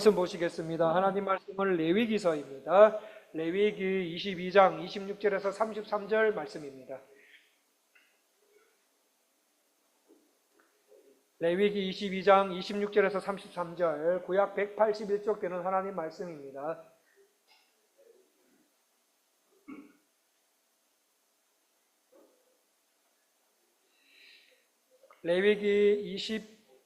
말씀 보시겠습니다. 하나님 말씀은 레위기서입니다. 레위기 22장 26절에서 33절 말씀입니다. 레위기 22장 26절에서 33절, 구약 181쪽 되는 하나님 말씀입니다. 레위기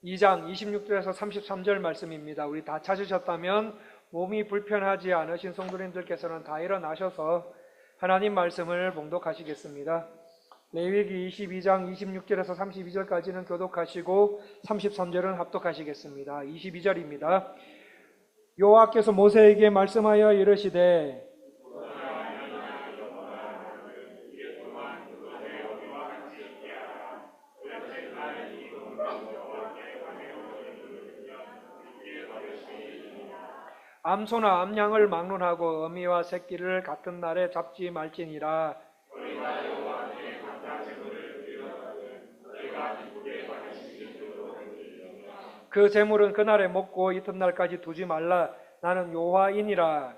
22장 26절에서 33절 말씀입니다. 우리 다 찾으셨다면 몸이 불편하지 않으신 성도님들께서는 다 일어나셔서 하나님 말씀을 봉독하시겠습니다. 레위기 22장 26절에서 32절까지는 교독하시고 33절은 합독하시겠습니다. 22절입니다. 여호와께서 모세에게 말씀하여 이르시되 암소나 암양을 막론하고 어미와 새끼를 같은 날에 잡지 말지니라. 그 제물은 그날에 먹고 이튿날까지 두지 말라. 나는 여호와이니라.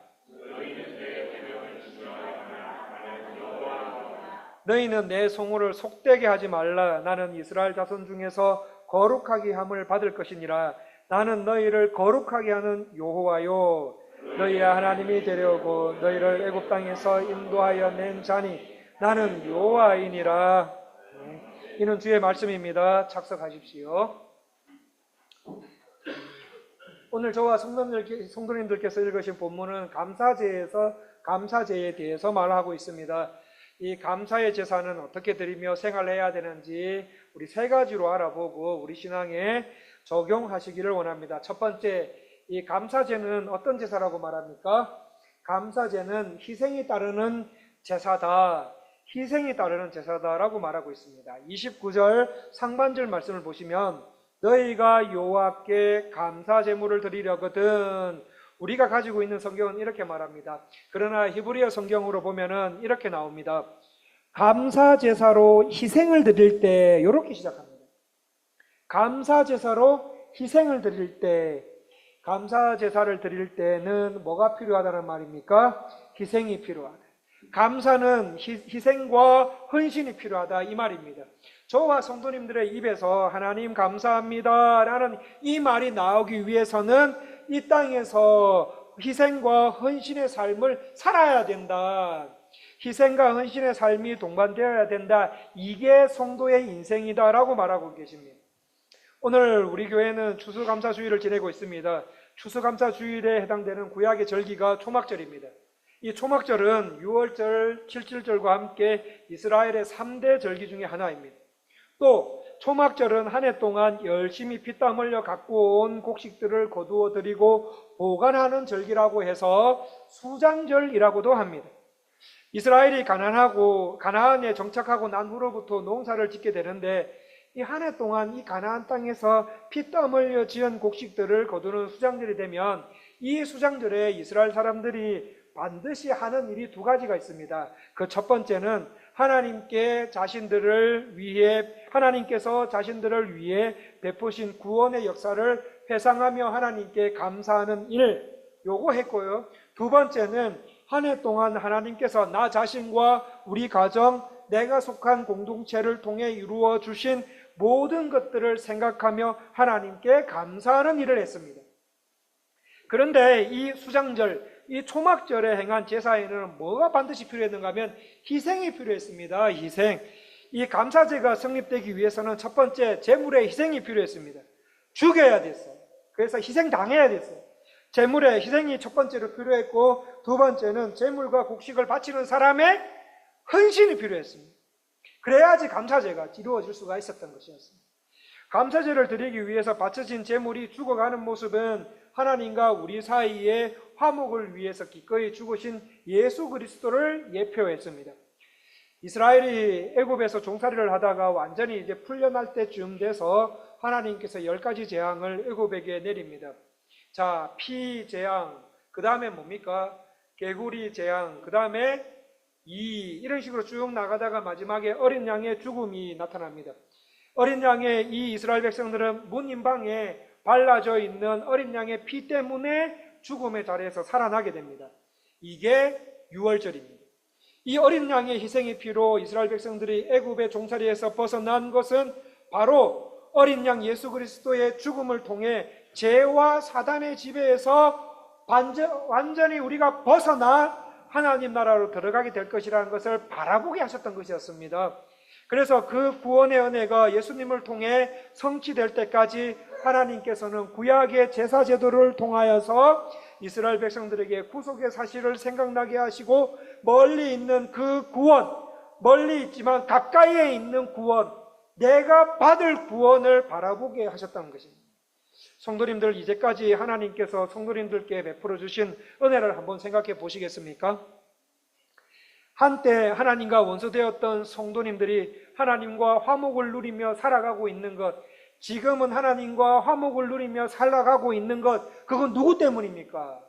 너희는 내 성호를 속되게 하지 말라. 나는 이스라엘 자손 중에서 거룩하게 함을 받을 것이니라. 나는 너희를 거룩하게 하는 여호와요 너희의 하나님이 되려고 너희를 애굽 땅에서 인도하여 낸 자니 나는 여호와이니라. 이는 주의 말씀입니다. 착석하십시오. 오늘 저와 성도님들께서 읽으신 본문은 감사제에 대해서 말하고 있습니다. 이 감사의 제사는 어떻게 드리며 생활해야 되는지 우리 세 가지로 알아보고 우리 신앙에 적용하시기를 원합니다. 첫 번째, 이 감사제는 어떤 제사라고 말합니까? 감사제는 희생이 따르는 제사다. 희생이 따르는 제사다라고 말하고 있습니다. 29절 상반절 말씀을 보시면 너희가 여호와께 감사제물을 드리려거든. 우리가 가지고 있는 성경은 이렇게 말합니다. 그러나 히브리어 성경으로 보면은 이렇게 나옵니다. 감사제사로 희생을 드릴 때 이렇게 시작합니다. 감사제사로 희생을 드릴 때, 감사제사를 드릴 때는 뭐가 필요하다는 말입니까? 희생이 필요하다. 감사는 희생과 헌신이 필요하다 이 말입니다. 저와 성도님들의 입에서 하나님 감사합니다 라는 이 말이 나오기 위해서는 이 땅에서 희생과 헌신의 삶을 살아야 된다. 희생과 헌신의 삶이 동반되어야 된다. 이게 성도의 인생이다 라고 말하고 계십니다. 오늘 우리 교회는 추수감사주일을 지내고 있습니다. 추수감사주일에 해당되는 구약의 절기가 초막절입니다. 이 초막절은 6월절, 7.7절과 함께 이스라엘의 3대 절기 중에 하나입니다. 또 초막절은 한 해 동안 열심히 피땀 흘려 갖고 온 곡식들을 거두어 드리고 보관하는 절기라고 해서 수장절이라고도 합니다. 이스라엘이 가나안에 정착하고 난 후로부터 농사를 짓게 되는데 이 한 해 동안 이 가나안 땅에서 피땀 흘려 지은 곡식들을 거두는 수장절이 되면 이 수장절에 이스라엘 사람들이 반드시 하는 일이 두 가지가 있습니다. 그 첫 번째는 하나님께서 자신들을 위해 베푸신 구원의 역사를 회상하며 하나님께 감사하는 일, 요거 했고요. 두 번째는 한 해 동안 하나님께서 나 자신과 우리 가정, 내가 속한 공동체를 통해 이루어 주신 모든 것들을 생각하며 하나님께 감사하는 일을 했습니다. 그런데 이 수장절, 이 초막절에 행한 제사에는 뭐가 반드시 필요했는가 하면 희생이 필요했습니다. 희생. 이 감사제가 성립되기 위해서는 첫 번째 제물의 희생이 필요했습니다. 죽여야 됐어요. 그래서 희생당해야 됐어요. 제물의 희생이 첫 번째로 필요했고 두 번째는 제물과 곡식을 바치는 사람의 헌신이 필요했습니다. 그래야지 감사제가 이루어질 수가 있었던 것이었습니다. 감사제를 드리기 위해서 바쳐진 제물이 죽어가는 모습은 하나님과 우리 사이에 화목을 위해서 기꺼이 죽으신 예수 그리스도를 예표했습니다. 이스라엘이 애굽에서 종살이를 하다가 완전히 이제 풀려날 때쯤 돼서 하나님께서 10가지 재앙을 애굽에게 내립니다. 자, 피 재앙, 그 다음에 뭡니까? 개구리 재앙, 그 다음에 이런 식으로 쭉 나가다가 마지막에 어린 양의 죽음이 나타납니다. 어린 양의 이 이스라엘 백성들은 문 인방에 발라져 있는 어린 양의 피 때문에 죽음의 자리에서 살아나게 됩니다. 이게 유월절입니다. 이 어린 양의 희생의 피로 이스라엘 백성들이 애굽의 종살이에서 벗어난 것은 바로 어린 양 예수 그리스도의 죽음을 통해 죄와 사단의 지배에서 완전히 우리가 벗어나 하나님 나라로 들어가게 될 것이라는 것을 바라보게 하셨던 것이었습니다. 그래서 그 구원의 은혜가 예수님을 통해 성취될 때까지 하나님께서는 구약의 제사 제도를 통하여서 이스라엘 백성들에게 구속의 사실을 생각나게 하시고 멀리 있는 그 구원, 멀리 있지만 가까이에 있는 구원, 내가 받을 구원을 바라보게 하셨다는 것입니다. 성도님들, 이제까지 하나님께서 성도님들께 베풀어 주신 은혜를 한번 생각해 보시겠습니까? 한때 하나님과 원수되었던 성도님들이 하나님과 화목을 누리며 살아가고 있는 것, 지금은 하나님과 화목을 누리며 살아가고 있는 것, 그건 누구 때문입니까?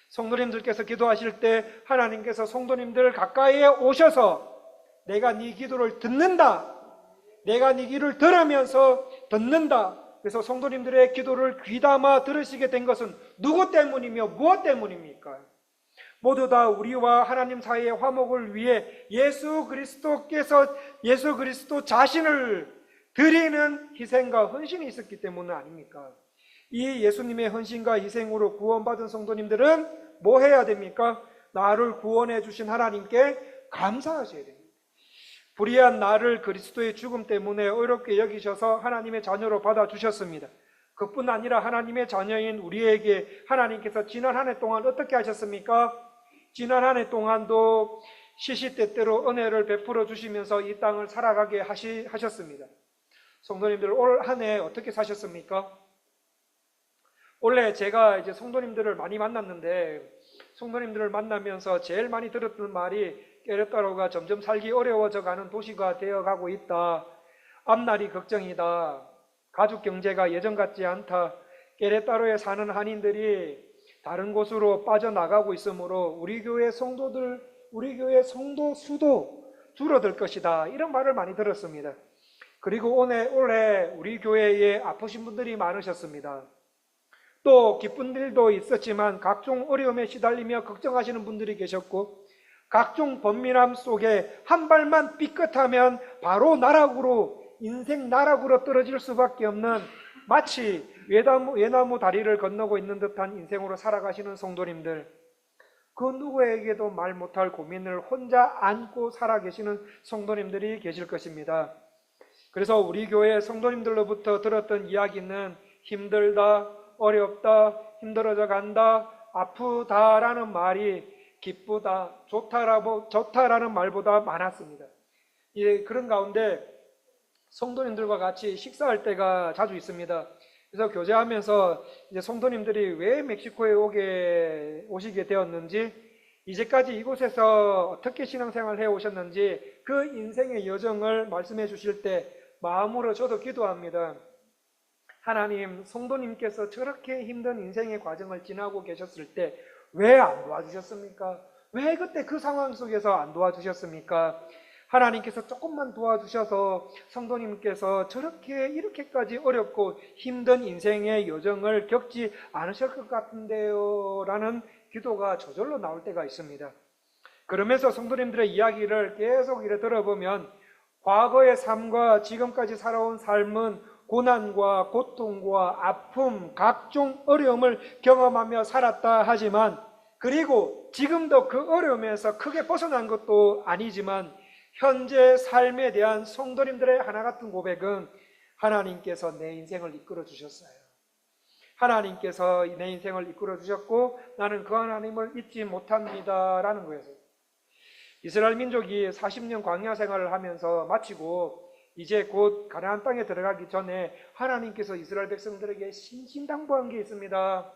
성도님들께서 기도하실 때 하나님께서 성도님들 가까이에 오셔서 내가 네 기도를 듣는다, 내가 네 기도를 들으면서 듣는다, 그래서 성도님들의 기도를 귀담아 들으시게 된 것은 누구 때문이며 무엇 때문입니까? 모두 다 우리와 하나님 사이의 화목을 위해 예수 그리스도 자신을 드리는 희생과 헌신이 있었기 때문 아닙니까? 이 예수님의 헌신과 희생으로 구원받은 성도님들은 뭐 해야 됩니까? 나를 구원해 주신 하나님께 감사하셔야 됩니다. 불의한 나를 그리스도의 죽음 때문에 어렵게 여기셔서 하나님의 자녀로 받아주셨습니다. 그뿐 아니라 하나님의 자녀인 우리에게 하나님께서 지난 한 해 동안 어떻게 하셨습니까? 지난 한 해 동안도 시시때때로 은혜를 베풀어 주시면서 이 땅을 살아가게 하셨습니다. 성도님들, 올 한 해 어떻게 사셨습니까? 원래 제가 이제 성도님들을 많이 만났는데, 성도님들을 만나면서 제일 많이 들었던 말이 깨레따로가 점점 살기 어려워져 가는 도시가 되어가고 있다. 앞날이 걱정이다. 가족 경제가 예전 같지 않다. 깨레따로에 사는 한인들이 다른 곳으로 빠져나가고 있으므로 우리 교회 성도 수도 줄어들 것이다. 이런 말을 많이 들었습니다. 그리고 올해 우리 교회에 아프신 분들이 많으셨습니다. 또 기쁜 일도 있었지만 각종 어려움에 시달리며 걱정하시는 분들이 계셨고, 각종 번민함 속에 한 발만 삐끗하면 바로 인생 나락으로 떨어질 수밖에 없는, 마치 외나무 다리를 건너고 있는 듯한 인생으로 살아가시는 성도님들, 그 누구에게도 말 못할 고민을 혼자 안고 살아계시는 성도님들이 계실 것입니다. 그래서 우리 교회 성도님들로부터 들었던 이야기는 힘들다, 어렵다, 힘들어져 간다, 아프다라는 말이 기쁘다, 좋다라는 말보다 많았습니다. 그런 가운데 성도님들과 같이 식사할 때가 자주 있습니다. 그래서 교제하면서 이제 성도님들이 왜 멕시코에 오시게 되었는지, 이제까지 이곳에서 어떻게 신앙생활을 해오셨는지 그 인생의 여정을 말씀해 주실 때 마음으로 저도 기도합니다. 하나님, 성도님께서 저렇게 힘든 인생의 과정을 지나고 계셨을 때 왜 안 도와주셨습니까? 왜 그때 그 상황 속에서 안 도와주셨습니까? 하나님께서 조금만 도와주셔서 성도님께서 이렇게까지 어렵고 힘든 인생의 여정을 겪지 않으실 것 같은데요 라는 기도가 저절로 나올 때가 있습니다. 그러면서 성도님들의 이야기를 계속 들어보면 과거의 삶과 지금까지 살아온 삶은 고난과 고통과 아픔, 각종 어려움을 경험하며 살았다 하지만, 그리고 지금도 그 어려움에서 크게 벗어난 것도 아니지만, 현재 삶에 대한 성도님들의 하나 같은 고백은 하나님께서 내 인생을 이끌어 주셨어요. 하나님께서 내 인생을 이끌어 주셨고 나는 그 하나님을 잊지 못합니다 라는 거였어요. 이스라엘 민족이 40년 광야 생활을 하면서 마치고 이제 곧 가나안 땅에 들어가기 전에 하나님께서 이스라엘 백성들에게 신신당부한 게 있습니다.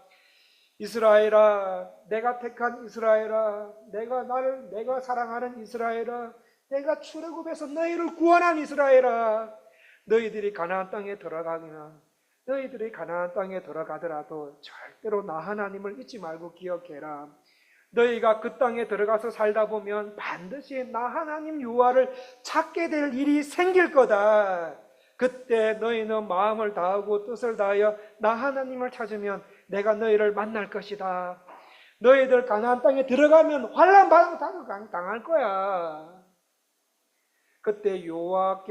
이스라엘아, 내가 택한 이스라엘아, 내가 사랑하는 이스라엘아, 내가 출애굽에서 너희를 구원한 이스라엘아, 너희들이 가나안 땅에 들어가더라도 절대로 나 하나님을 잊지 말고 기억해라. 너희가 그 땅에 들어가서 살다 보면 반드시 나 하나님 여호와를 찾게 될 일이 생길 거다. 그때 너희는 마음을 다하고 뜻을 다하여 나 하나님을 찾으면 내가 너희를 만날 것이다. 너희들 가나안 땅에 들어가면 환난 당할 거야. 그때 여호와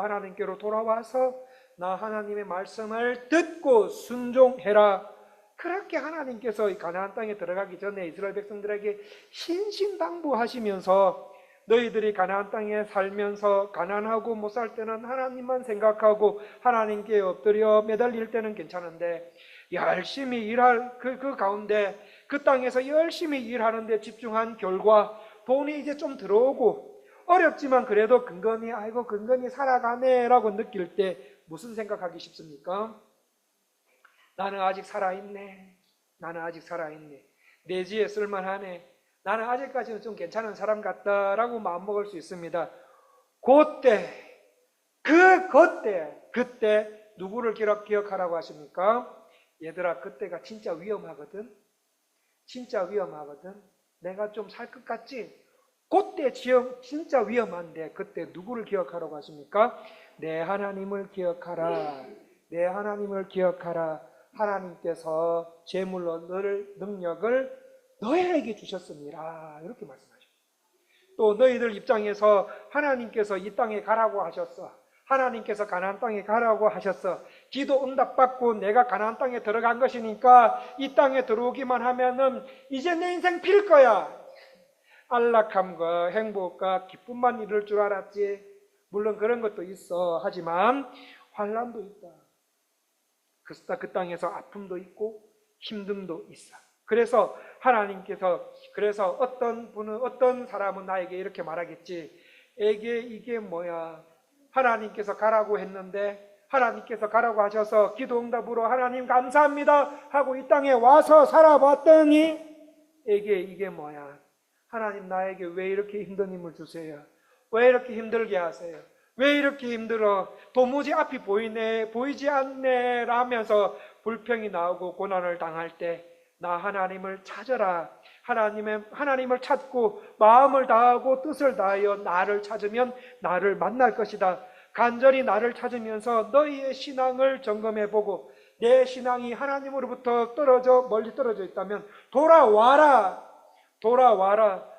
하나님께로 돌아와서 나 하나님의 말씀을 듣고 순종해라. 그렇게 하나님께서 가나안 땅에 들어가기 전에 이스라엘 백성들에게 신신당부하시면서 너희들이 가나안 땅에 살면서 가난하고 못 살 때는 하나님만 생각하고 하나님께 엎드려 매달릴 때는 괜찮은데 열심히 일할 그 가운데 그 땅에서 열심히 일하는데 집중한 결과 돈이 이제 좀 들어오고 어렵지만 그래도 근근히 살아가네 라고 느낄 때 무슨 생각하기 쉽습니까? 나는 아직 살아있네. 내 지에 쓸만하네. 나는 아직까지는 좀 괜찮은 사람 같다라고 마음먹을 수 있습니다. 그때 누구를 기억하라고 하십니까? 얘들아, 그때가 진짜 위험하거든. 내가 좀 살 것 같지? 그때 진짜 위험한데 그때 누구를 기억하라고 하십니까? 내 하나님을 기억하라. 하나님께서 재물로 능력을 너희에게 주셨습니다. 이렇게 말씀하십니다. 또 너희들 입장에서 하나님께서 이 땅에 가라고 하셨어. 하나님께서 가나안 땅에 가라고 하셨어. 기도 응답받고 내가 가나안 땅에 들어간 것이니까 이 땅에 들어오기만 하면은 이제 내 인생 필 거야. 안락함과 행복과 기쁨만 이룰 줄 알았지. 물론 그런 것도 있어. 하지만 환난도 있다. 그 땅에서 아픔도 있고 힘듦도 있어. 그래서 하나님께서 어떤 사람은 나에게 이렇게 말하겠지. 이게 뭐야? 하나님께서 가라고 했는데 하나님께서 가라고 하셔서 기도응답으로 하나님 감사합니다 하고 이 땅에 와서 살아봤더니 이게 뭐야? 하나님 나에게 왜 이렇게 힘든 힘을 주세요? 왜 이렇게 힘들게 하세요? 왜 이렇게 힘들어? 도무지 앞이 보이지 않네 라면서 불평이 나오고 고난을 당할 때 나 하나님을 찾아라. 하나님을 찾고 마음을 다하고 뜻을 다하여 나를 찾으면 나를 만날 것이다. 간절히 나를 찾으면서 너희의 신앙을 점검해보고 내 신앙이 하나님으로부터 멀리 떨어져 있다면 돌아와라.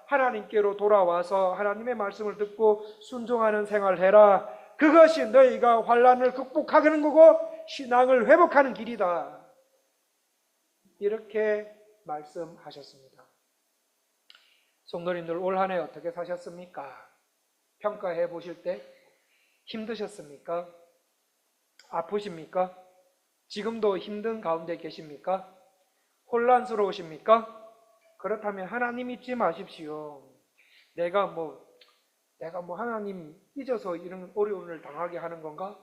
하나님께로 돌아와서 하나님의 말씀을 듣고 순종하는 생활을 해라. 그것이 너희가 환난을 극복하는 거고 신앙을 회복하는 길이다. 이렇게 말씀하셨습니다. 성도님들 올 한 해 어떻게 사셨습니까? 평가해 보실 때 힘드셨습니까? 아프십니까? 지금도 힘든 가운데 계십니까? 혼란스러우십니까? 그렇다면 하나님 잊지 마십시오. 내가 뭐 하나님 잊어서 이런 어려움을 당하게 하는 건가?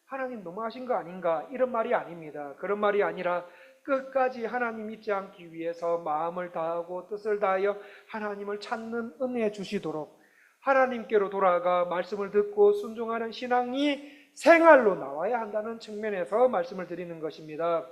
하나님 너무하신 거 아닌가? 이런 말이 아닙니다. 그런 말이 아니라 끝까지 하나님 잊지 않기 위해서 마음을 다하고 뜻을 다하여 하나님을 찾는 은혜 주시도록 하나님께로 돌아가 말씀을 듣고 순종하는 신앙이 생활로 나와야 한다는 측면에서 말씀을 드리는 것입니다.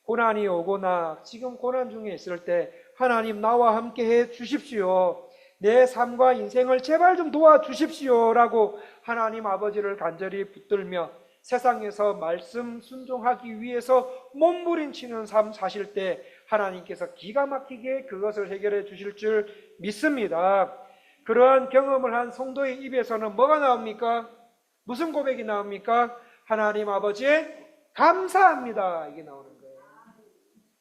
고난이 오거나 지금 고난 중에 있을 때 하나님 나와 함께 해 주십시오. 내 삶과 인생을 제발 좀 도와주십시오 라고 하나님 아버지를 간절히 붙들며 세상에서 말씀 순종하기 위해서 몸부림치는 삶 사실 때 하나님께서 기가 막히게 그것을 해결해 주실 줄 믿습니다. 그러한 경험을 한 성도의 입에서는 뭐가 나옵니까? 무슨 고백이 나옵니까? 하나님 아버지 감사합니다. 이게 나오는 거예요.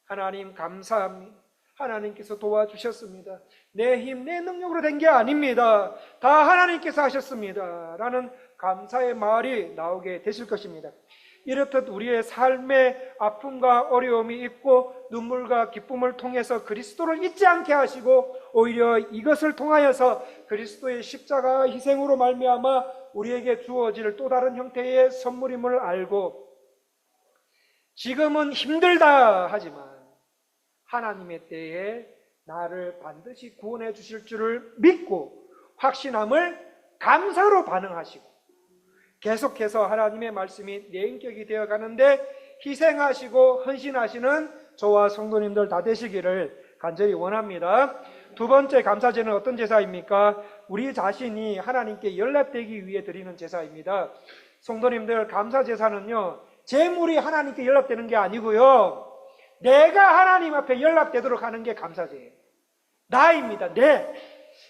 하나님 감사합니다. 하나님께서 도와주셨습니다. 내 힘, 내 능력으로 된 게 아닙니다. 다 하나님께서 하셨습니다. 라는 감사의 말이 나오게 되실 것입니다. 이렇듯 우리의 삶에 아픔과 어려움이 있고 눈물과 기쁨을 통해서 그리스도를 잊지 않게 하시고 오히려 이것을 통하여서 그리스도의 십자가 희생으로 말미암아 우리에게 주어질 또 다른 형태의 선물임을 알고 지금은 힘들다 하지만 하나님의 때에 나를 반드시 구원해 주실 줄을 믿고 확신함을 감사로 반응하시고 계속해서 하나님의 말씀이 내 인격이 되어가는데 희생하시고 헌신하시는 저와 성도님들 다 되시기를 간절히 원합니다. 두 번째 감사제는 어떤 제사입니까? 우리 자신이 하나님께 연락되기 위해 드리는 제사입니다. 성도님들, 감사제사는요, 재물이 하나님께 연락되는 게 아니고요, 내가 하나님 앞에 연락되도록 하는 게 감사제예요. 나입니다. 내.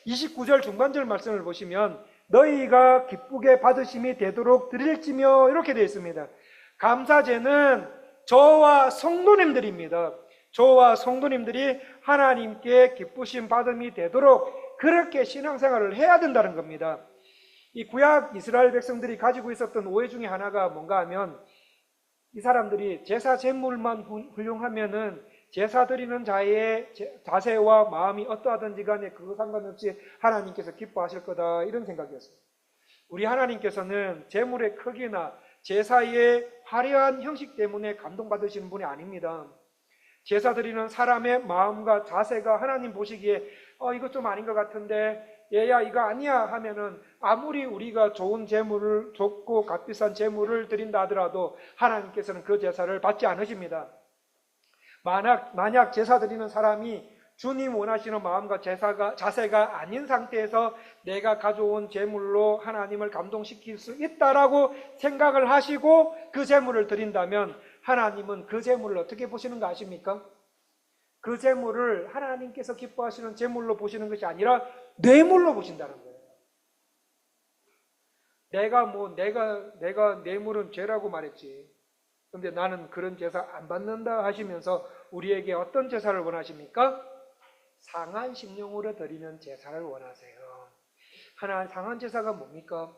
29절 중반절 말씀을 보시면 너희가 기쁘게 받으심이 되도록 드릴지며 이렇게 되어 있습니다. 감사제는 저와 성도님들입니다. 저와 성도님들이 하나님께 기쁘심 받음이 되도록 그렇게 신앙생활을 해야 된다는 겁니다. 이 구약 이스라엘 백성들이 가지고 있었던 오해 중에 하나가 뭔가 하면, 이 사람들이 제사 제물만 훌륭하면은 제사 드리는 자의 자세와 마음이 어떠하든지 간에 그거 상관없이 하나님께서 기뻐하실 거다, 이런 생각이었어요. 우리 하나님께서는 제물의 크기나 제사의 화려한 형식 때문에 감동받으시는 분이 아닙니다. 제사 드리는 사람의 마음과 자세가 하나님 보시기에 이거 좀 아닌 것 같은데, 얘야 이거 아니야 하면은 아무리 우리가 좋은 제물을, 좋고 값비싼 제물을 드린다 하더라도 하나님께서는 그 제사를 받지 않으십니다. 만약 제사 드리는 사람이 주님 원하시는 마음과 자세가 아닌 상태에서 내가 가져온 제물로 하나님을 감동시킬 수 있다라고 생각을 하시고 그 제물을 드린다면 하나님은 그 제물을 어떻게 보시는 거 아십니까? 그 제물을 하나님께서 기뻐하시는 제물로 보시는 것이 아니라 뇌물로 보신다는 거예요. 내가 뇌물은 죄라고 말했지. 근데 나는 그런 제사 안 받는다 하시면서 우리에게 어떤 제사를 원하십니까? 상한 심령으로 드리는 제사를 원하세요. 상한 제사가 뭡니까?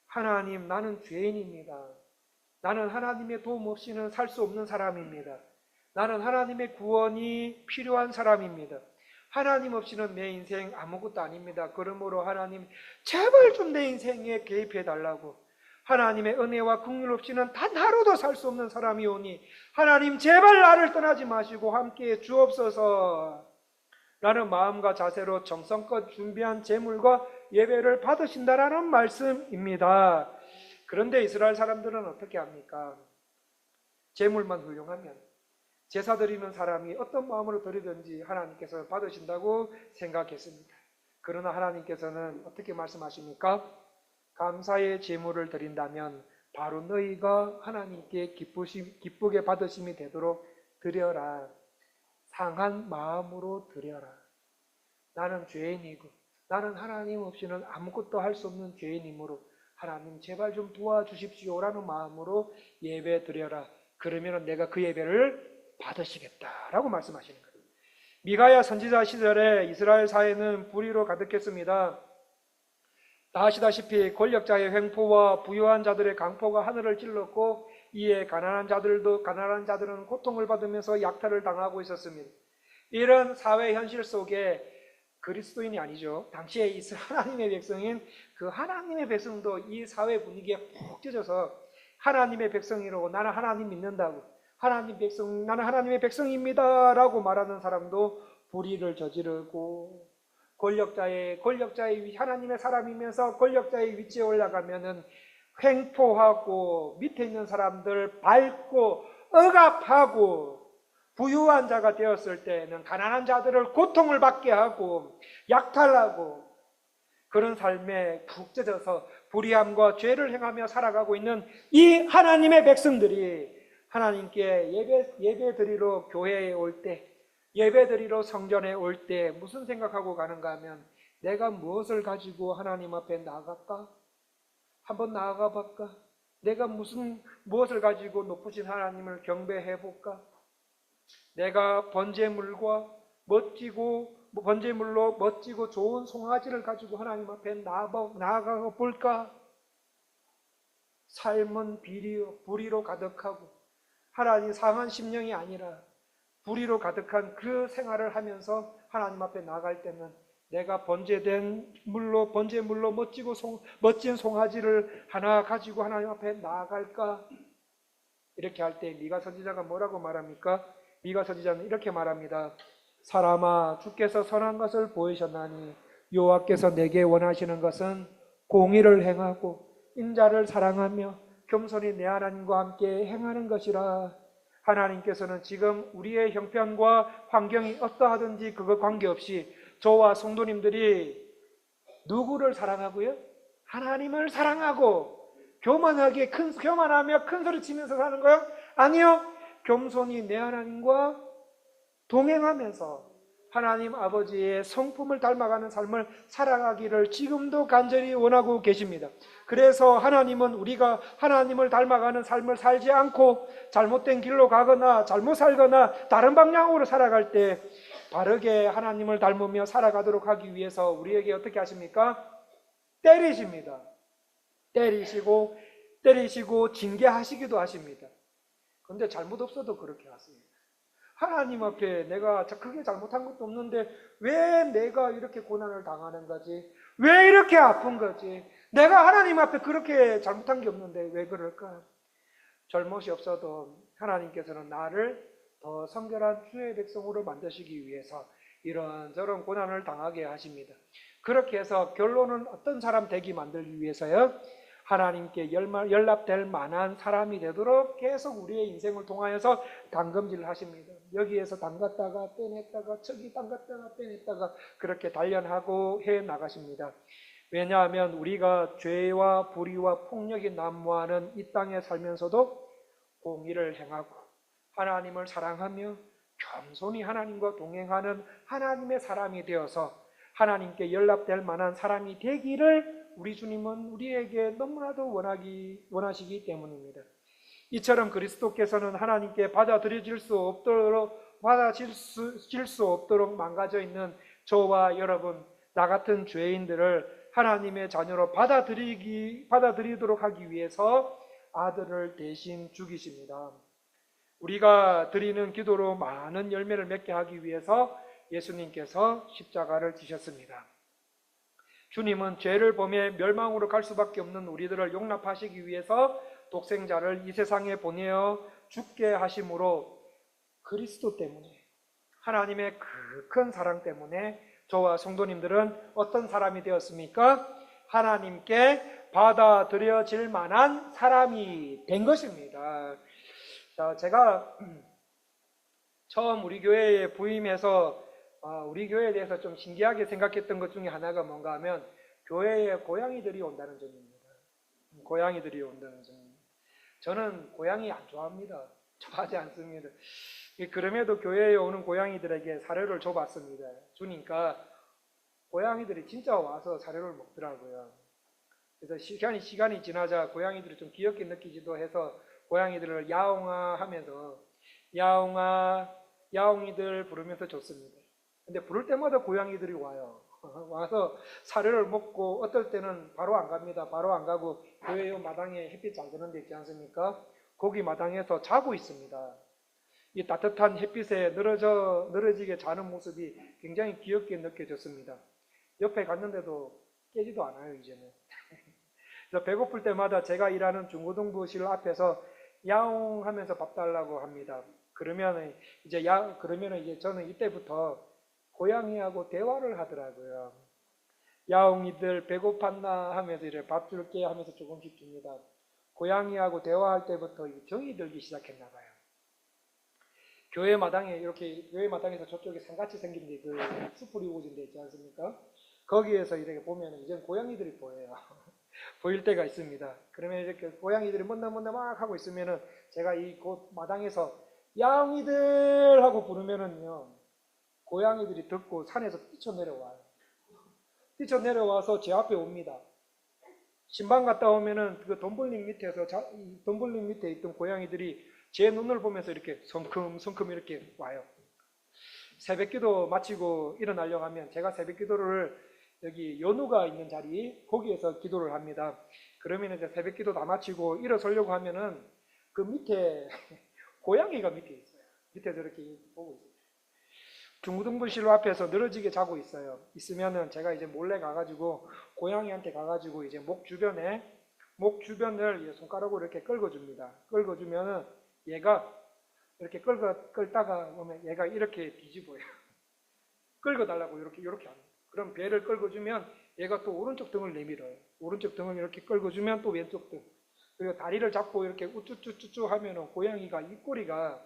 하나님, 나는 죄인입니다. 나는 하나님의 도움 없이는 살 수 없는 사람입니다. 나는 하나님의 구원이 필요한 사람입니다. 하나님 없이는 내 인생 아무것도 아닙니다. 그러므로 하나님, 제발 좀 내 인생에 개입해 달라고. 하나님의 은혜와 긍휼 없이는 단 하루도 살 수 없는 사람이오니 하나님, 제발 나를 떠나지 마시고 함께해 주옵소서 라는 마음과 자세로 정성껏 준비한 제물과 예배를 받으신다라는 말씀입니다. 그런데 이스라엘 사람들은 어떻게 합니까? 제물만 훌륭하면 제사 드리는 사람이 어떤 마음으로 드리든지 하나님께서 받으신다고 생각했습니다. 그러나 하나님께서는 어떻게 말씀하십니까? 감사의 제물을 드린다면 바로 너희가 하나님께 기쁘게 받으심이 되도록 드려라. 상한 마음으로 드려라. 나는 죄인이고 나는 하나님 없이는 아무것도 할 수 없는 죄인이므로 하나님 제발 좀 도와주십시오라는 마음으로 예배 드려라. 그러면 내가 그 예배를 받으시겠다라고 말씀하시는 거예요. 미가야 선지자 시절에 이스라엘 사회는 불의로 가득했습니다. 다 아시다시피 권력자의 횡포와 부유한 자들의 강포가 하늘을 찔렀고 이에 가난한 자들은 고통을 받으면서 약탈을 당하고 있었습니다. 이런 사회 현실 속에 그리스도인이 아니죠. 당시에 하나님의 백성인 그 하나님의 백성도 이 사회 분위기에 푹 젖어서 하나님의 백성이라고, 나는 하나님 믿는다고, 나는 하나님의 백성입니다 라고 말하는 사람도 불의를 저지르고, 권력자의 하나님의 사람이면서 권력자의 위치에 올라가면은 횡포하고 밑에 있는 사람들 밟고 억압하고, 부유한 자가 되었을 때는 가난한 자들을 고통을 받게 하고 약탈하고, 그런 삶에 푹 젖어서 불의함과 죄를 행하며 살아가고 있는 이 하나님의 백성들이 하나님께 예배 드리러 교회에 올 때, 예배 드리러 성전에 올 때 무슨 생각하고 가는가 하면, 내가 무엇을 가지고 하나님 앞에 나아갈까? 한번 나아가 볼까? 내가 무엇을 가지고 높으신 하나님을 경배해 볼까? 내가 번제물로 멋지고 좋은 송아지를 가지고 하나님 앞에 나아가 볼까? 삶은 불의로 가득하고 하나님 상한 심령이 아니라 불의로 가득한 그 생활을 하면서 하나님 앞에 나아갈 때는 내가 번제물로 멋진 송아지를 하나 가지고 하나님 앞에 나아갈까? 이렇게 할 때 미가 선지자가 뭐라고 말합니까? 미가 선지자는 이렇게 말합니다. 사람아, 주께서 선한 것을 보이셨나니 여호와께서 내게 원하시는 것은 공의를 행하고 인자를 사랑하며 겸손히 내 하나님과 함께 행하는 것이라. 하나님께서는 지금 우리의 형편과 환경이 어떠하든지 그거 관계없이 저와 성도님들이 누구를 사랑하고요? 하나님을 사랑하고 교만하며 큰 소리 치면서 사는 거요? 아니요. 겸손히 내 하나님과 동행하면서 하나님 아버지의 성품을 닮아가는 삶을 살아가기를 지금도 간절히 원하고 계십니다. 그래서 하나님은 우리가 하나님을 닮아가는 삶을 살지 않고 잘못된 길로 가거나 잘못 살거나 다른 방향으로 살아갈 때 바르게 하나님을 닮으며 살아가도록 하기 위해서 우리에게 어떻게 하십니까? 때리십니다. 때리시고 징계하시기도 하십니다. 그런데 잘못 없어도 그렇게 하세요. 하나님 앞에 내가 크게 잘못한 것도 없는데 왜 내가 이렇게 고난을 당하는 거지? 왜 이렇게 아픈 거지? 내가 하나님 앞에 그렇게 잘못한 게 없는데 왜 그럴까? 잘못이 없어도 하나님께서는 나를 더 성결한 주의 백성으로 만드시기 위해서 이런저런 고난을 당하게 하십니다. 그렇게 해서 결론은 어떤 사람 되기 만들기 위해서요? 하나님께 연락될 만한 사람이 되도록 계속 우리의 인생을 통하여서 담금질을 하십니다. 여기에서 담갔다가 빼냈다가 저기 담갔다가 빼냈다가 그렇게 단련하고 해 나가십니다. 왜냐하면 우리가 죄와 불의와 폭력이 난무하는 이 땅에 살면서도 공의를 행하고 하나님을 사랑하며 겸손히 하나님과 동행하는 하나님의 사람이 되어서 하나님께 연락될 만한 사람이 되기를 우리 주님은 우리에게 너무나도 원하시기 때문입니다. 이처럼 그리스도께서는 하나님께 받아들여질 수 없도록 망가져 있는 저와 여러분, 나 같은 죄인들을 하나님의 자녀로 받아들이도록 하기 위해서 아들을 대신 죽이십니다. 우리가 드리는 기도로 많은 열매를 맺게 하기 위해서 예수님께서 십자가를 지셨습니다. 주님은 죄를 범해 멸망으로 갈 수밖에 없는 우리들을 용납하시기 위해서 독생자를 이 세상에 보내어 죽게 하심으로 그리스도 때문에 하나님의 그 큰 사랑 때문에 저와 성도님들은 어떤 사람이 되었습니까? 하나님께 받아들여질 만한 사람이 된 것입니다. 자, 제가 처음 우리 교회에 부임해서 우리 교회에 대해서 좀 신기하게 생각했던 것 중에 하나가 뭔가 하면 교회에 고양이들이 온다는 점입니다. 고양이들이 온다는 점입니다. 저는 고양이 안 좋아합니다. 좋아하지 않습니다. 그럼에도 교회에 오는 고양이들에게 사료를 줘봤습니다. 주니까 고양이들이 진짜 와서 사료를 먹더라고요. 그래서 시간이 지나자 고양이들이 좀 귀엽게 느끼지도 해서 고양이들을 야옹아 하면서 야옹이들 부르면서 줬습니다. 근데 부를 때마다 고양이들이 와요. 와서 사료를 먹고 어떨 때는 바로 안 갑니다. 바로 안 가고 교회 마당에 햇빛 잘 드는 데 있지 않습니까? 거기 마당에서 자고 있습니다. 이 따뜻한 햇빛에 늘어지게 자는 모습이 굉장히 귀엽게 느껴졌습니다. 옆에 갔는데도 깨지도 않아요, 이제는. 그래서 배고플 때마다 제가 일하는 중고등부실 앞에서 야옹 하면서 밥 달라고 합니다. 그러면 이제 저는 이때부터 고양이하고 대화를 하더라고요. 야옹이들 배고팠나 하면서 이제 밥 줄게 하면서 조금씩 줍니다. 고양이하고 대화할 때부터 정이 들기 시작했나 봐요. 교회 마당에서 저쪽에 산같이 생긴 데 그 숯불이 우거진 데 있지 않습니까? 거기에서 이렇게 보면 이제 고양이들이 보여요. 보일 때가 있습니다. 그러면 이렇게 고양이들이 뭔나 막 하고 있으면은 제가 그 마당에서 야옹이들 하고 부르면은요, 고양이들이 듣고 산에서 뛰쳐내려와요. 뛰쳐내려와서 제 앞에 옵니다. 신방 갔다 오면은 그 덤블링 밑에 있던 고양이들이 제 눈을 보면서 이렇게 성큼 이렇게 와요. 새벽기도 마치고 일어나려고 하면 제가 새벽기도를 여기 연우가 있는 자리 거기에서 기도를 합니다. 그러면 이제 새벽기도 다 마치고 일어서려고 하면은 그 밑에 고양이가 밑에 있어요. 밑에서 이렇게 보고 있어요. 중고등부실 앞에서 늘어지게 자고 있어요. 있으면은 제가 이제 몰래 가가지고 고양이한테 가가지고 이제 목 주변을 손가락으로 이렇게 긁어줍니다. 긁어주면은 얘가 이렇게 끌다가 보면 얘가 이렇게 뒤집어요. 긁어달라고 이렇게 합니다. 그럼 배를 긁어주면 얘가 또 오른쪽 등을 내밀어요. 오른쪽 등을 이렇게 긁어주면 또 왼쪽 등. 그리고 다리를 잡고 이렇게 우쭈쭈쭈쭈 하면은 고양이 이꼬리가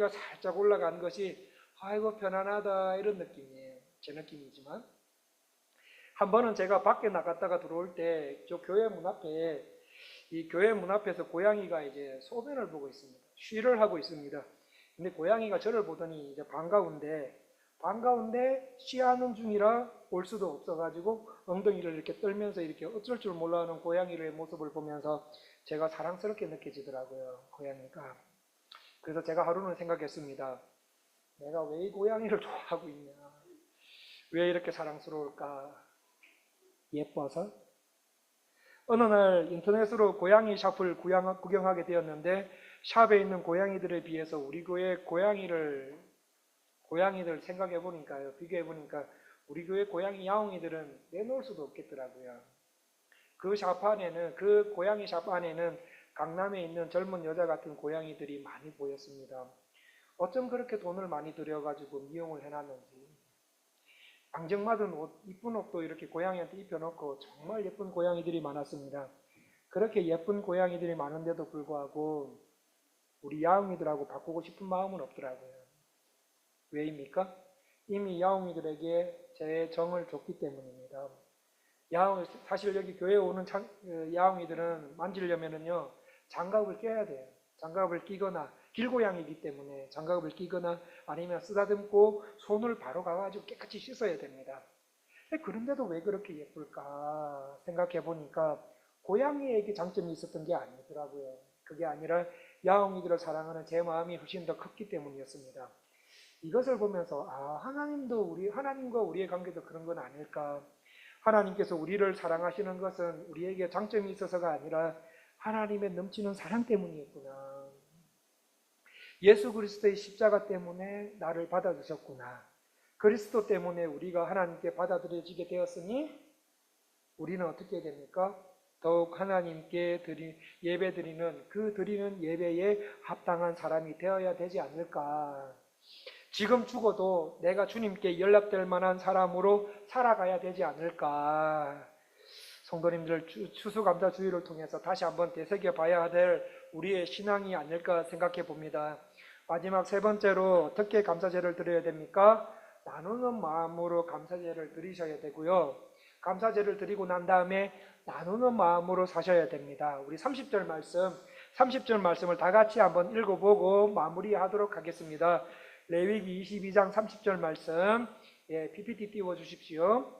살짝 올라가는 것이 아이고 편안하다 이런 느낌이에요. 제 느낌이지만. 한 번은 제가 밖에 나갔다가 들어올 때 저 교회 문 앞에 이 교회 문 앞에서 고양이가 이제 소변을 보고 있습니다. 쉬를 하고 있습니다. 근데 고양이가 저를 보더니 이제 반가운데 쉬하는 중이라 올 수도 없어가지고 엉덩이를 이렇게 떨면서 이렇게 어쩔 줄 몰라하는 고양이의 모습을 보면서 제가 사랑스럽게 느껴지더라고요, 고양이가. 그래서 제가 하루는 생각했습니다. 내가 왜 이 고양이를 좋아하고 있냐? 왜 이렇게 사랑스러울까? 예뻐서? 어느 날 인터넷으로 고양이 샵을 구경하게 되었는데 샵에 있는 고양이들에 비해서 우리 교회 고양이들 생각해 보니까요, 비교해 보니까 우리 교회 고양이 야옹이들은 내놓을 수도 없겠더라고요. 그 고양이 샵 안에는 강남에 있는 젊은 여자 같은 고양이들이 많이 보였습니다. 어쩜 그렇게 돈을 많이 들여가지고 미용을 해놨는지. 앙증맞은 옷, 이쁜 옷도 이렇게 고양이한테 입혀놓고 정말 예쁜 고양이들이 많았습니다. 그렇게 예쁜 고양이들이 많은데도 불구하고 우리 야옹이들하고 바꾸고 싶은 마음은 없더라고요. 왜입니까? 이미 야옹이들에게 제 정을 줬기 때문입니다. 사실 여기 교회에 오는 야옹이들은 만지려면은요, 장갑을 껴야 돼요. 장갑을 끼거나, 길고양이기 때문에 장갑을 끼거나 아니면 쓰다듬고 손을 바로 가가지고 깨끗이 씻어야 됩니다. 그런데도 왜 그렇게 예쁠까 생각해 보니까 고양이에게 장점이 있었던 게 아니더라고요. 그게 아니라 야옹이들을 사랑하는 제 마음이 훨씬 더 컸기 때문이었습니다. 이것을 보면서 하나님과 우리의 관계도 그런 건 아닐까. 하나님께서 우리를 사랑하시는 것은 우리에게 장점이 있어서가 아니라 하나님의 넘치는 사랑 때문이었구나. 예수 그리스도의 십자가 때문에 나를 받아주셨구나. 그리스도 때문에 우리가 하나님께 받아들여지게 되었으니 우리는 어떻게 됩니까? 더욱 하나님께 예배 드리는 예배에 합당한 사람이 되어야 되지 않을까. 지금 죽어도 내가 주님께 연락될 만한 사람으로 살아가야 되지 않을까. 성도님들, 추수감사주의를 통해서 다시 한번 되새겨봐야 될 우리의 신앙이 아닐까 생각해 봅니다. 마지막 세 번째로 어떻게 감사제를 드려야 됩니까? 나누는 마음으로 감사제를 드리셔야 되고요. 감사제를 드리고 난 다음에 나누는 마음으로 사셔야 됩니다. 우리 30절 말씀을 다 같이 한번 읽어보고 마무리하도록 하겠습니다. 레위기 22장 30절 말씀, PPT 띄워주십시오.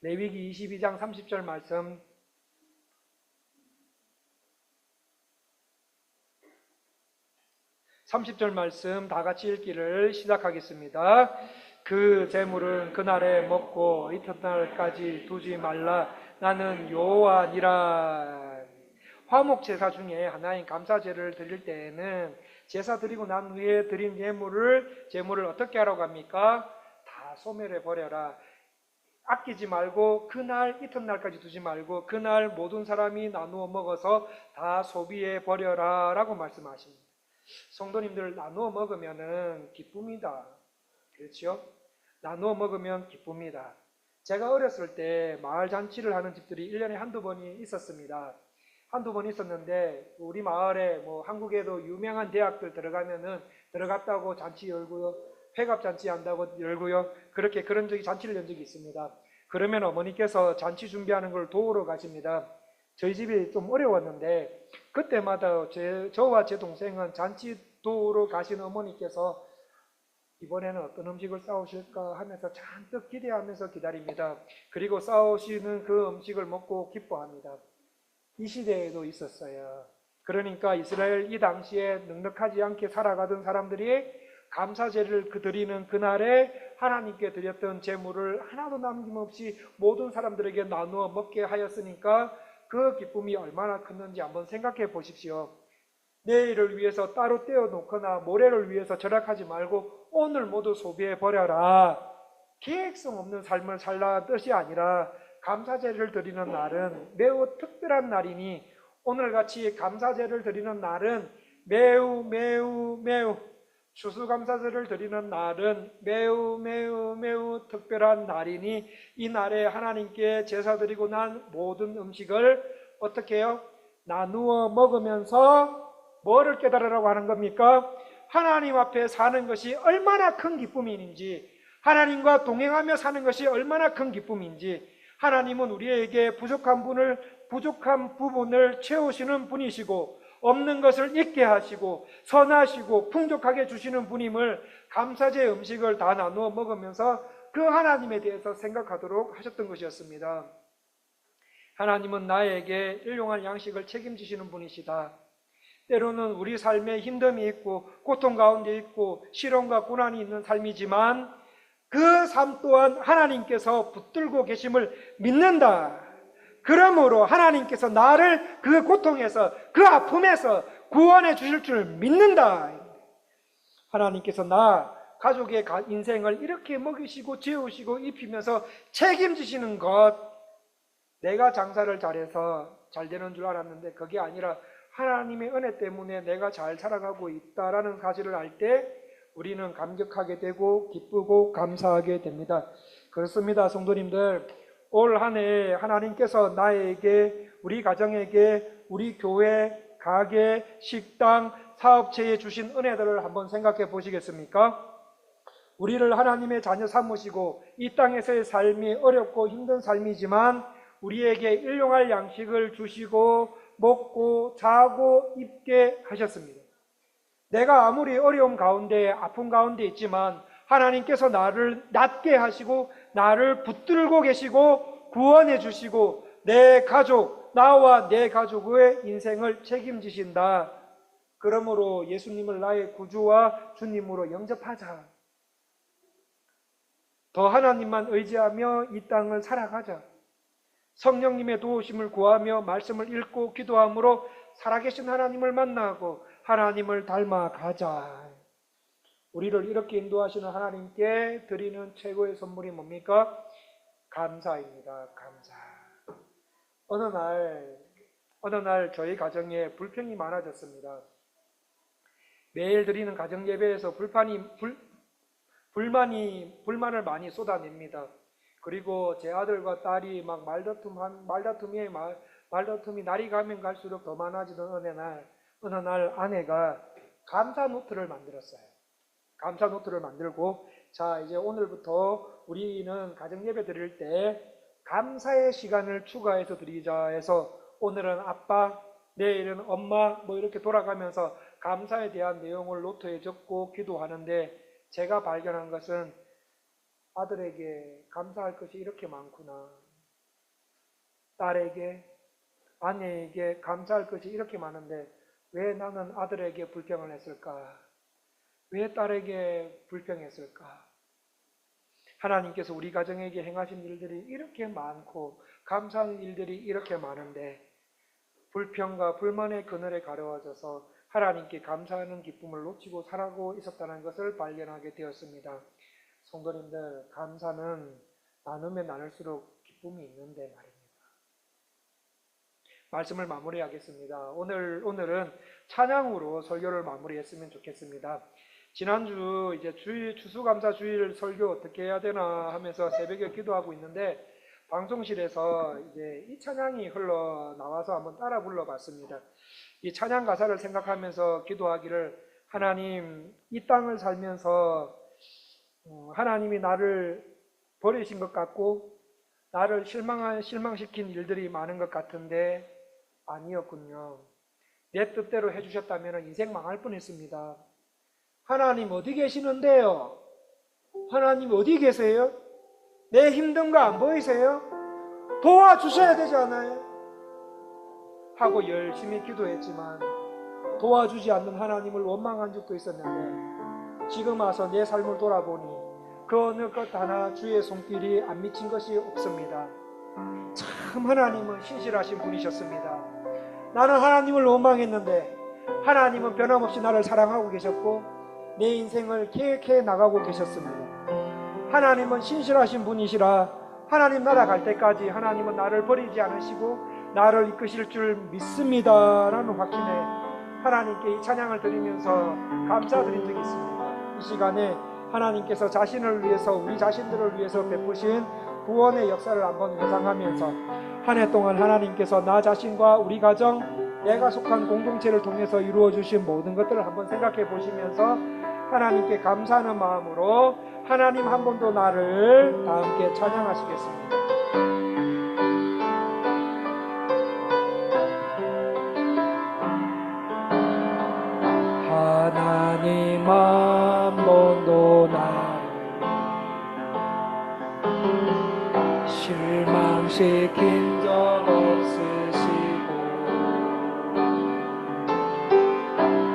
레위기 22장 30절 말씀, 다 같이 읽기를 시작하겠습니다. 그 재물은 그날에 먹고 이튿날까지 두지 말라. 나는 여호와니라. 화목제사 중에 하나인 감사제를 드릴 때에는 제사 드리고 난 후에 드린 재물을 어떻게 하라고 합니까? 다 소멸해 버려라. 아끼지 말고 그날 이튿날까지 두지 말고 그날 모든 사람이 나누어 먹어서 다 소비해 버려라 라고 말씀하십니다. 성도님들, 나누어 먹으면은 기쁨이다. 그렇죠? 나누어 먹으면 기쁨이다. 제가 어렸을 때 마을 잔치를 하는 집들이 1년에 한두 번이 있었습니다. 한두 번 있었는데 우리 마을에 한국에도 유명한 대학들 들어갔다고 잔치 열고요. 회갑 잔치 한다고 열고요. 그런 잔치를 연 적이 있습니다. 그러면 어머니께서 잔치 준비하는 걸 도우러 가십니다. 저희 집이 좀 어려웠는데 그때마다 저와 제 동생은 잔치 도우러 가시는 어머니께서 이번에는 어떤 음식을 싸우실까 하면서 잔뜩 기대하면서 기다립니다. 그리고 싸우시는 그 음식을 먹고 기뻐합니다. 이 시대에도 있었어요. 그러니까 이스라엘 이 당시에 넉넉하지 않게 살아가던 사람들이 감사제를 드리는 그날에 하나님께 드렸던 제물을 하나도 남김없이 모든 사람들에게 나누어 먹게 하였으니까 그 기쁨이 얼마나 컸는지 한번 생각해 보십시오. 내일을 위해서 따로 떼어놓거나 모레를 위해서 절약하지 말고 오늘 모두 소비해 버려라. 계획성 없는 삶을 살라 뜻이 아니라 감사제를 드리는 날은 매우 특별한 날이니 오늘같이 감사제를 드리는 날은 매우 추수감사제를 드리는 날은 매우 특별한 날이니 이 날에 하나님께 제사 드리고 난 모든 음식을 어떻게 해요? 나누어 먹으면서 뭐를 깨달으라고 하는 겁니까? 하나님 앞에 사는 것이 얼마나 큰 기쁨인지, 하나님과 동행하며 사는 것이 얼마나 큰 기쁨인지, 하나님은 우리에게 부족한 분을 부족한 부분을 채우시는 분이시고 없는 것을 있게 하시고 선하시고 풍족하게 주시는 분임을 감사제 음식을 다 나누어 먹으면서 그 하나님에 대해서 생각하도록 하셨던 것이었습니다. 하나님은 나에게 일용할 양식을 책임지시는 분이시다. 때로는 우리 삶에 힘듦이 있고 고통 가운데 있고 시련과 고난이 있는 삶이지만 그 삶 또한 하나님께서 붙들고 계심을 믿는다. 그러므로 하나님께서 나를 그 고통에서 그 아픔에서 구원해 주실 줄 믿는다. 하나님께서 나 가족의 인생을 이렇게 먹이시고 재우시고 입히면서 책임지시는 것, 내가 장사를 잘해서 잘 되는 줄 알았는데 그게 아니라 하나님의 은혜 때문에 내가 잘 살아가고 있다라는 사실을 알 때 우리는 감격하게 되고 기쁘고 감사하게 됩니다. 그렇습니다. 성도님들, 올 한 해 하나님께서 나에게, 우리 가정에게, 우리 교회, 가게, 식당, 사업체에 주신 은혜들을 한번 생각해 보시겠습니까? 우리를 하나님의 자녀 삼으시고 이 땅에서의 삶이 어렵고 힘든 삶이지만 우리에게 일용할 양식을 주시고 먹고 자고 입게 하셨습니다. 내가 아무리 어려움 가운데 아픔 가운데 있지만 하나님께서 나를 낫게 하시고 나를 붙들고 계시고 구원해 주시고 내 가족, 나와 내 가족의 인생을 책임지신다. 그러므로 예수님을 나의 구주와 주님으로 영접하자. 더 하나님만 의지하며 이 땅을 살아가자. 성령님의 도우심을 구하며 말씀을 읽고 기도함으로 살아계신 하나님을 만나고 하나님을 닮아가자. 우리를 이렇게 인도하시는 하나님께 드리는 최고의 선물이 뭡니까? 감사입니다. 감사. 어느 날 저희 가정에 불평이 많아졌습니다. 매일 드리는 가정 예배에서 불만을 많이 쏟아냅니다. 그리고 제 아들과 딸이 막 말다툼이 날이 가면 갈수록 더 많아지던 어느 날 아내가 감사 노트를 만들었어요. 감사 노트를 만들고, 자, 이제 오늘부터 우리는 가정 예배 드릴 때 감사의 시간을 추가해서 드리자 해서 오늘은 아빠, 내일은 엄마 뭐 이렇게 돌아가면서 감사에 대한 내용을 노트에 적고 기도하는데 제가 발견한 것은 아들에게 감사할 것이 이렇게 많구나. 딸에게, 아내에게 감사할 것이 이렇게 많은데 왜 나는 아들에게 불평을 했을까? 왜 딸에게 불평했을까? 하나님께서 우리 가정에게 행하신 일들이 이렇게 많고 감사하는 일들이 이렇게 많은데 불평과 불만의 그늘에 가려워져서 하나님께 감사하는 기쁨을 놓치고 살아가고 있었다는 것을 발견하게 되었습니다. 성도님들, 감사는 나누면 나눌수록 기쁨이 있는데 말입니다. 말씀을 마무리하겠습니다. 오늘은 찬양으로 설교를 마무리했으면 좋겠습니다. 지난주 이제 추수감사 주일 설교 어떻게 해야 되나 하면서 새벽에 기도하고 있는데 방송실에서 이제 이 찬양이 흘러나와서 한번 따라 불러봤습니다. 이 찬양 가사를 생각하면서 기도하기를, 하나님, 이 땅을 살면서 하나님이 나를 버리신 것 같고 나를 실망시킨 일들이 많은 것 같은데 아니었군요. 내 뜻대로 해주셨다면 인생 망할 뻔했습니다. 하나님 어디 계시는데요? 하나님 어디 계세요? 내 힘든 거 안 보이세요? 도와주셔야 되지 않아요? 하고 열심히 기도했지만 도와주지 않는 하나님을 원망한 적도 있었는데 지금 와서 내 삶을 돌아보니 그 어느 것 하나 주의 손길이 안 미친 것이 없습니다. 참 하나님은 신실하신 분이셨습니다. 나는 하나님을 원망했는데 하나님은 변함없이 나를 사랑하고 계셨고 내 인생을 계획해 나가고 계셨습니다. 하나님은 신실하신 분이시라 하나님 나라 갈 때까지 하나님은 나를 버리지 않으시고 나를 이끄실 줄 믿습니다 라는 확신에 하나님께 이 찬양을 드리면서 감사드린 적이 있습니다. 이 시간에 하나님께서 자신을 위해서, 우리 자신들을 위해서 베푸신 구원의 역사를 한번 회상하면서 한 해 동안 하나님께서 나 자신과 우리 가정, 내가 속한 공동체를 통해서 이루어 주신 모든 것들을 한번 생각해 보시면서 하나님께 감사하는 마음으로 하나님 한 번도 나를 다 함께 찬양하시겠습니다. 시킨 적 없으시고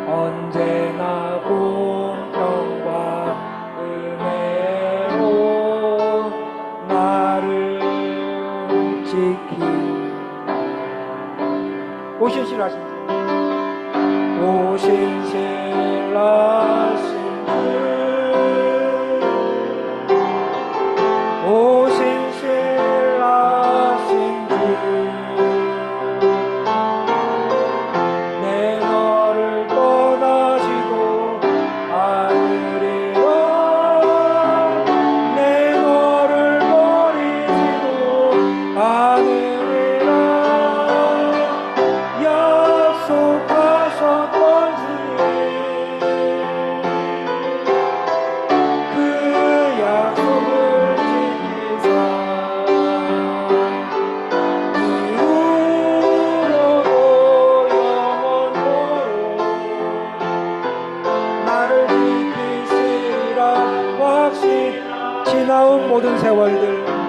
언제나 공평과 은혜로 나를 지키 오신실하신 오신실하신 오신실하신 내 너를 떠나지도 않으리라 내 너를 버리지도 않으리라 약속하셨던 주님 그 약속을 지키사 이후로도 영원토록 나를 지키시리라 확신 지나온 모든 세월들